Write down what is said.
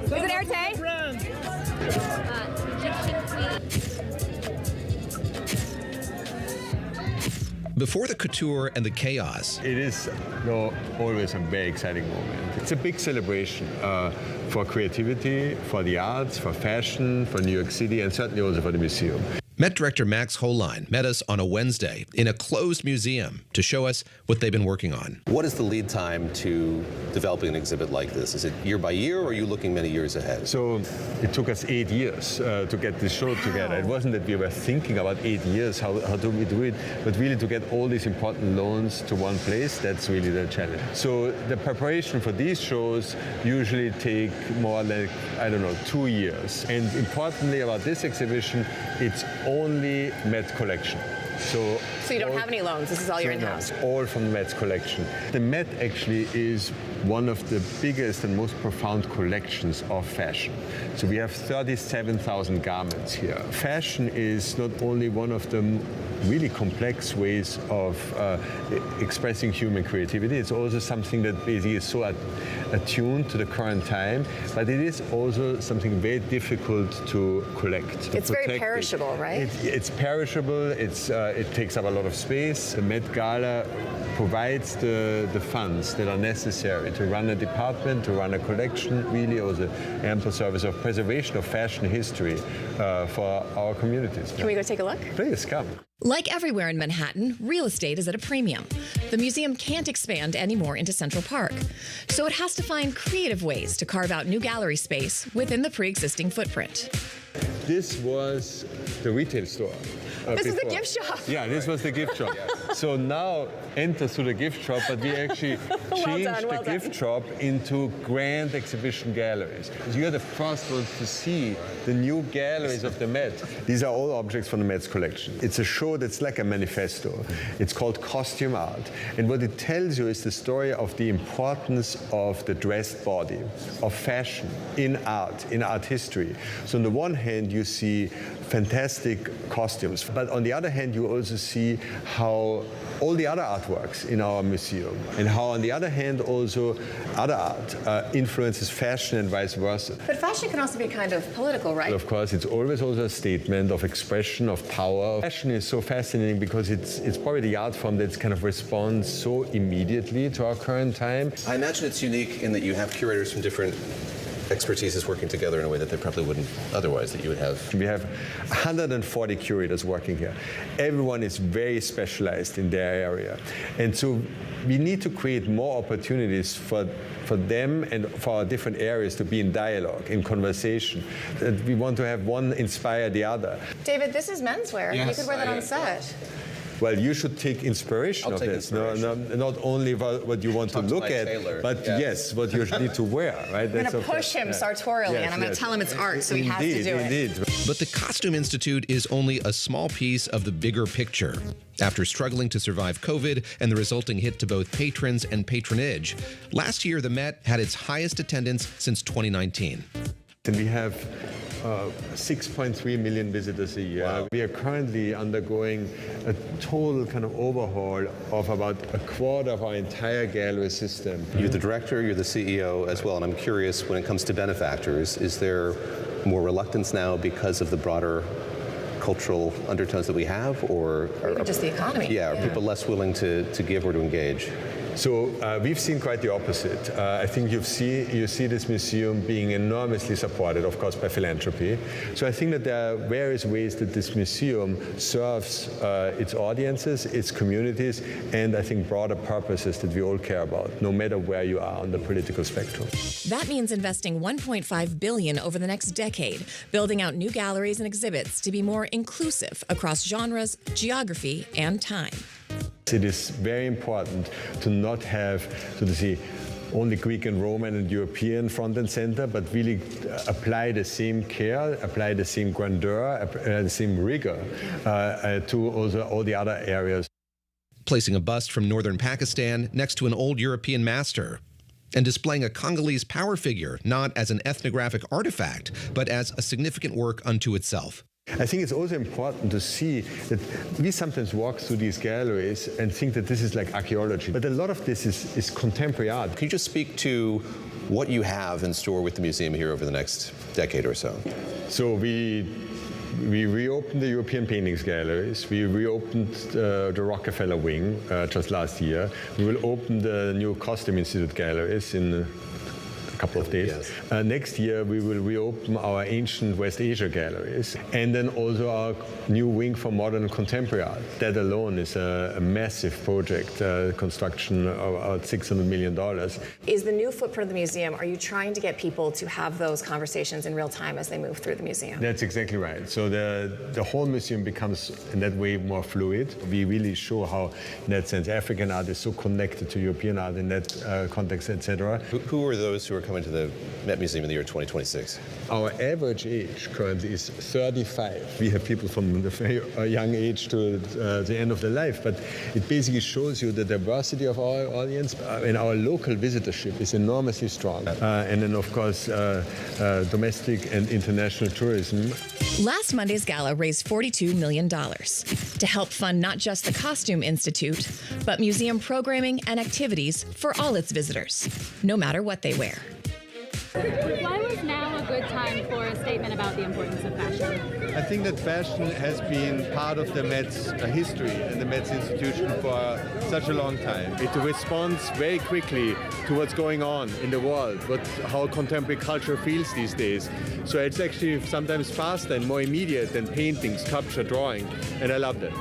Is it Erte? Before the couture and the chaos, it is always a very exciting moment. It's a big celebration for creativity, for the arts, for fashion, for New York City, and certainly also for the museum. Met director Max Hollein met us on a Wednesday in a closed museum to show us what they've been working on. What is the lead time to developing an exhibit like this? Is it year by year, or are you looking many years ahead? So it took us 8 years to get this show together. It wasn't that we were thinking about 8 years, how do we do it, but really to get all these important loans to one place, that's really the challenge. So the preparation for these shows usually take more like, 2 years. And importantly about this exhibition, it's only Met collection. So you don't have any loans, this is all your in-house? All from the Met's collection. The Met actually is one of the biggest and most profound collections of fashion. So we have 37,000 garments here. Fashion is not only one of the really complex ways of expressing human creativity, it's also something that basically is so attuned to the current time, but it is also something very difficult to collect. It's very perishable, right? It's perishable, it takes up a lot of space. The Met Gala provides the funds that are necessary to run a department, to run a collection, really also ample service of preservation of fashion history for our communities. Can we go take a look? Please, come. Like everywhere in Manhattan, real estate is at a premium. The museum can't expand anymore into Central Park, so it has to find creative ways to carve out new gallery space within the pre-existing footprint. This was the retail store. This is the gift shop. Yeah, this was the gift shop. So now enter through the gift shop, but we actually changed the gift shop into grand exhibition galleries. So you're the first ones to see the new galleries of the Met. These are all objects from the Met's collection. It's a show that's like a manifesto. It's called Costume Art. And what it tells you is the story of the importance of the dressed body, of fashion in art history. So on the one hand, you see fantastic costumes, but on the other hand, you also see how all the other artworks in our museum, and how on the other hand also other art influences fashion and vice versa. But fashion can also be kind of political, right? Of course, it's always also a statement of expression, of power. Fashion is so fascinating because it's probably the art form that kind of responds so immediately to our current time. I imagine it's unique in that you have curators from different expertise is working together in a way that they probably wouldn't otherwise, that you would have. We have 140 curators working here. Everyone is very specialized in their area. And so we need to create more opportunities for them and for our different areas to be in dialogue, in conversation. That we want to have one inspire the other. David, this is menswear. Yes, you could wear that on set. Well, you should take inspiration of this. No, not only what you want to look at, but yes, what you need to wear, right? I'm going to push him sartorially, and I'm going to tell him it's art, so he has to do it. But the Costume Institute is only a small piece of the bigger picture. After struggling to survive COVID and the resulting hit to both patrons and patronage, last year the Met had its highest attendance since 2019. And we have 6.3 million visitors a year. Wow. We are currently undergoing a total kind of overhaul of about a quarter of our entire gallery system. You're the director, you're the CEO as well, and I'm curious, when it comes to benefactors, is there more reluctance now because of the broader cultural undertones that we have, or just the economy? Yeah, are people less willing to give or to engage? So we've seen quite the opposite. I think you see this museum being enormously supported, of course, by philanthropy. So I think that there are various ways that this museum serves its audiences, its communities, and I think broader purposes that we all care about, no matter where you are on the political spectrum. That means investing $1.5 billion over the next decade, building out new galleries and exhibits to be more inclusive across genres, geography, and time. It is very important to not have, so to say, only Greek and Roman and European front and center, but really apply the same care, apply the same grandeur, the same rigor to also all the other areas. Placing a bust from northern Pakistan next to an old European master, and displaying a Congolese power figure not as an ethnographic artifact, but as a significant work unto itself. I think it's also important to see that we sometimes walk through these galleries and think that this is like archaeology, but a lot of this is contemporary art. Can you just speak to what you have in store with the museum here over the next decade or so. So we reopened the European Paintings Galleries. We reopened the Rockefeller Wing just last year. We will open the new Costume Institute Galleries in a couple of days. Yes. Next year, we will reopen our ancient West Asia galleries, and then also our new wing for modern and contemporary art. That alone is a massive project, construction of about $600 million. Is the new footprint of the museum, are you trying to get people to have those conversations in real time as they move through the museum? That's exactly right. So the whole museum becomes, in that way, more fluid. We really show how, in that sense, African art is so connected to European art in that context, etc. Who are those who are coming to the Met Museum in the year 2026? Our average age currently is 35. We have people from the very young age to the end of their life, but it basically shows you the diversity of our audience, and our local visitorship is enormously strong. And then, of course, domestic and international tourism. Last Monday's gala raised $42 million to help fund not just the Costume Institute, but museum programming and activities for all its visitors, no matter what they wear. Why was now a good time for a statement about the importance of fashion? I think that fashion has been part of the Met's history and the Met's institution for such a long time. It responds very quickly to what's going on in the world, how contemporary culture feels these days. So it's actually sometimes faster and more immediate than painting, sculpture, drawing, and I love that.